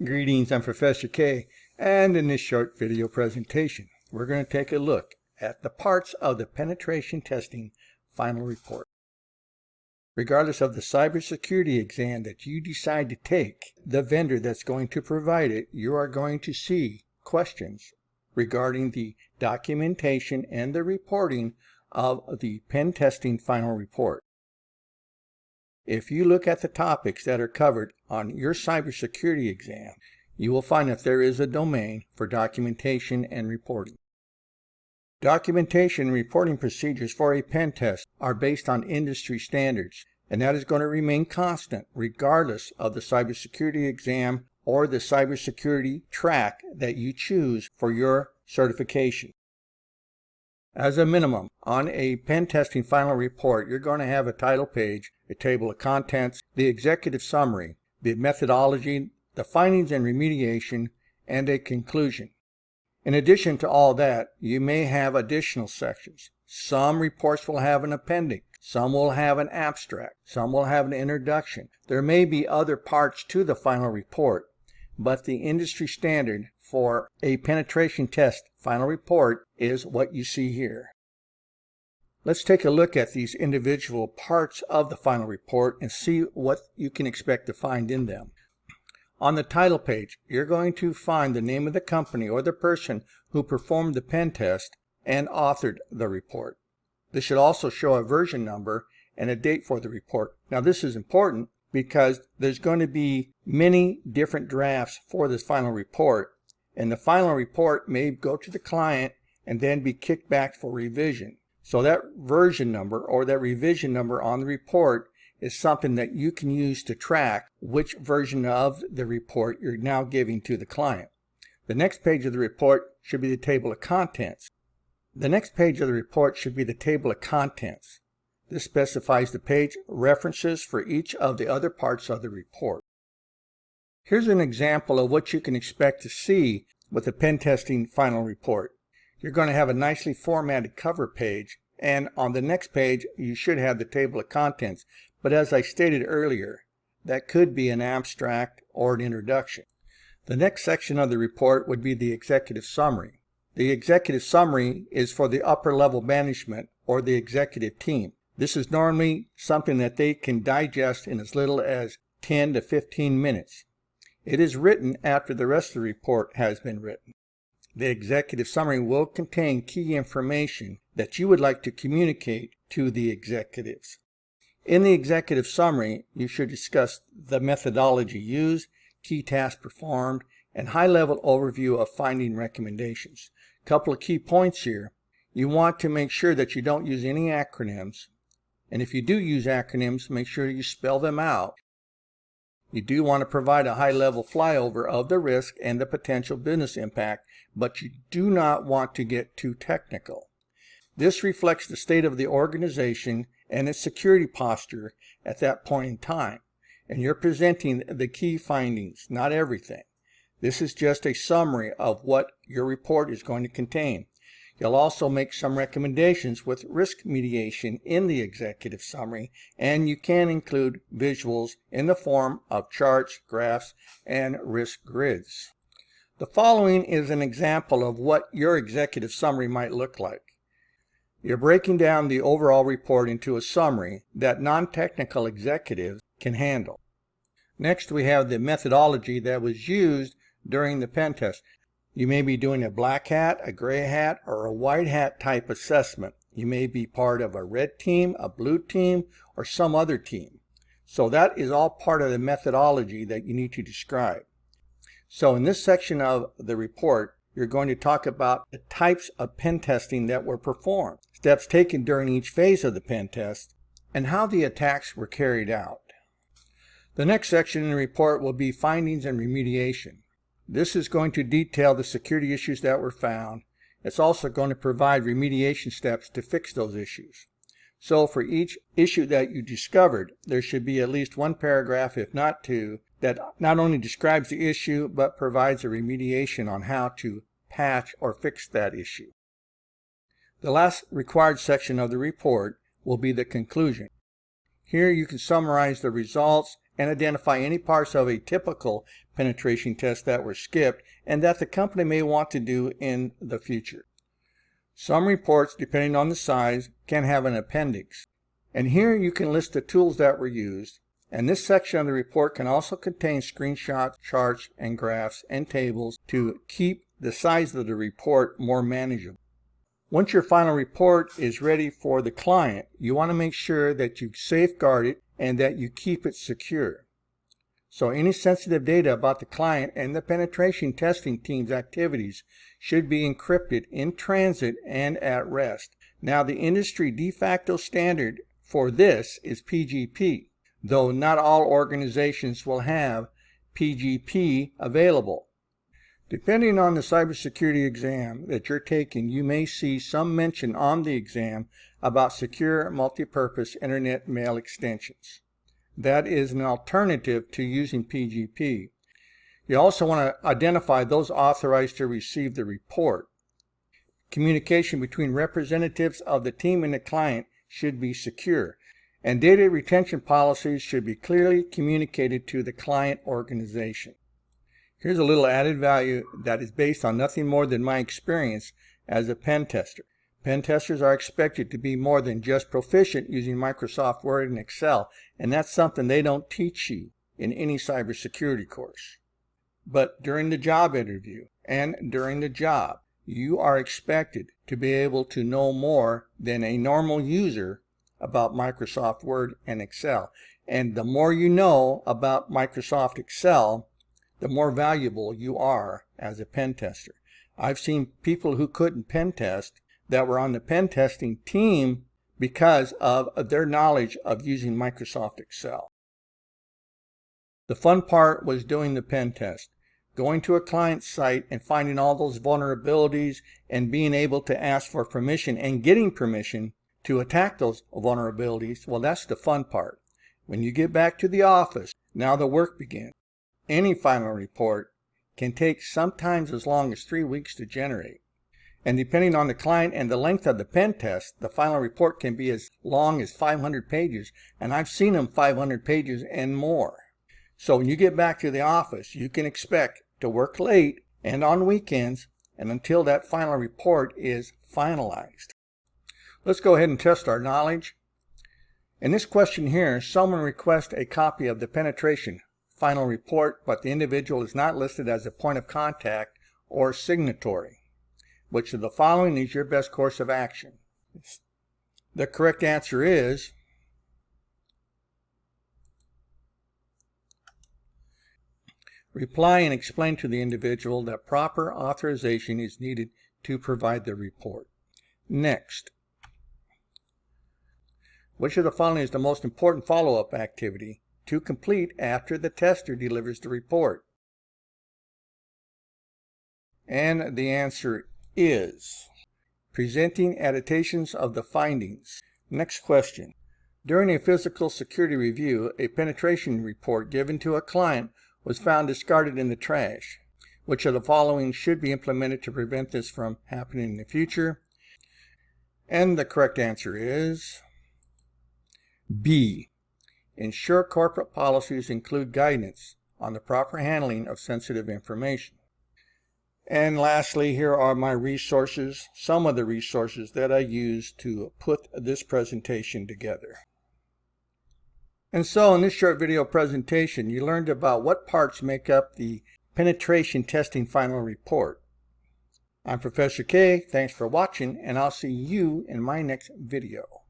Greetings, I'm Professor K, and in this short video presentation, we're going to take a look at the parts of the penetration testing final report. Regardless of the cybersecurity exam that you decide to take, the vendor that's going to provide it, you are going to see questions regarding the documentation and the reporting of the pen testing final report. If you look at the topics that are covered on your cybersecurity exam, you will find that there is a domain for documentation and reporting. Documentation and reporting procedures for a pen test are based on industry standards, and that is going to remain constant regardless of the cybersecurity exam or the cybersecurity track that you choose for your certification. As a minimum, on a pen testing final report, you're going to have a title page, a table of contents, the executive summary, the methodology, the findings and remediation, and a conclusion. In addition to all that, you may have additional sections. Some reports will have an appendix, some will have an abstract, some will have an introduction. There may be other parts to the final report, but the industry standard for a penetration test final report is what you see here. Let's take a look at these individual parts of the final report and see what you can expect to find in them. On the title page, you're going to find the name of the company or the person who performed the pen test and authored the report. This should also show a version number and a date for the report. Now this is important because there's going to be many different drafts for this final report, and the final report may go to the client and then be kicked back for revision. So that version number or that revision number on the report is something that you can use to track which version of the report you're now giving to the client. The next page of the report should be the table of contents. This specifies the page references for each of the other parts of the report. Here's an example of what you can expect to see with the pen testing final report. You're going to have a nicely formatted cover page, and on the next page you should have the table of contents, but as I stated earlier, that could be an abstract or an introduction. The next section of the report would be the executive summary. The executive summary is for the upper level management or the executive team. This is normally something that they can digest in as little as 10 to 15 minutes. It is written after the rest of the report has been written. The executive summary will contain key information that you would like to communicate to the executives. In the executive summary, you should discuss the methodology used, key tasks performed, and high-level overview of finding recommendations. A couple of key points here. You want to make sure that you don't use any acronyms, and if you do use acronyms, make sure you spell them out. You do want to provide a high-level flyover of the risk and the potential business impact, but you do not want to get too technical. This reflects the state of the organization and its security posture at that point in time, and you're presenting the key findings, not everything. This is just a summary of what your report is going to contain. You'll also make some recommendations with risk mediation in the executive summary, and you can include visuals in the form of charts, graphs, and risk grids. The following is an example of what your executive summary might look like. You're breaking down the overall report into a summary that non-technical executives can handle. Next, we have the methodology that was used during the pen test. You may be doing a black hat, a gray hat, or a white hat type assessment. You may be part of a red team, a blue team, or some other team. So that is all part of the methodology that you need to describe. So in this section of the report, you're going to talk about the types of pen testing that were performed, steps taken during each phase of the pen test, and how the attacks were carried out. The next section in the report will be findings and remediation. This is going to detail the security issues that were found. It's also going to provide remediation steps to fix those issues. So for each issue that you discovered, there should be at least one paragraph, if not two, that not only describes the issue, but provides a remediation on how to patch or fix that issue. The last required section of the report will be the conclusion. Here you can summarize the results and identify any parts of a typical penetration test that were skipped and that the company may want to do in the future. Some reports, depending on the size, can have an appendix. And here you can list the tools that were used. And this section of the report can also contain screenshots, charts, and graphs and tables to keep the size of the report more manageable. Once your final report is ready for the client, you want to make sure that you safeguard it and that you keep it secure. So any sensitive data about the client and the penetration testing team's activities should be encrypted in transit and at rest. Now, the industry de facto standard for this is PGP, though not all organizations will have PGP available. Depending on the cybersecurity exam that you're taking, you may see some mention on the exam about secure multipurpose internet mail extensions. That is an alternative to using PGP. You also want to identify those authorized to receive the report. Communication between representatives of the team and the client should be secure, and data retention policies should be clearly communicated to the client organization. Here's a little added value that is based on nothing more than my experience as a pen tester. Pen testers are expected to be more than just proficient using Microsoft Word and Excel, and that's something they don't teach you in any cybersecurity course. But during the job interview and during the job, you are expected to be able to know more than a normal user about Microsoft Word and Excel. And the more you know about Microsoft Excel, the more valuable you are as a pen tester. I've seen people who couldn't pen test that were on the pen testing team because of their knowledge of using Microsoft Excel. The fun part was doing the pen test, going to a client's site and finding all those vulnerabilities and being able to ask for permission and getting permission to attack those vulnerabilities. Well, that's the fun part. When you get back to the office, now the work begins. Any final report can take sometimes as long as 3 weeks to generate. And depending on the client and the length of the pen test, the final report can be as long as 500 pages, and I've seen them 500 pages and more. So when you get back to the office, you can expect to work late and on weekends and until that final report is finalized. Let's go ahead and test our knowledge. In this question here, someone requests a copy of the penetration final report, but the individual is not listed as a point of contact or signatory. Which of the following is your best course of action? The correct answer is reply and explain to the individual that proper authorization is needed to provide the report. Next, which of the following is the most important follow-up activity to complete after the tester delivers the report? And the answer is presenting annotations of the findings. Next question. During a physical security review, a penetration report given to a client was found discarded in the trash. Which of the following should be implemented to prevent this from happening in the future? And the correct answer is B. Ensure corporate policies include guidance on the proper handling of sensitive information. And lastly, here are my resources, some of the resources that I used to put this presentation together. And so in this short video presentation, you learned about what parts make up the penetration testing final report. I'm Professor K. Thanks for watching, and I'll see you in my next video.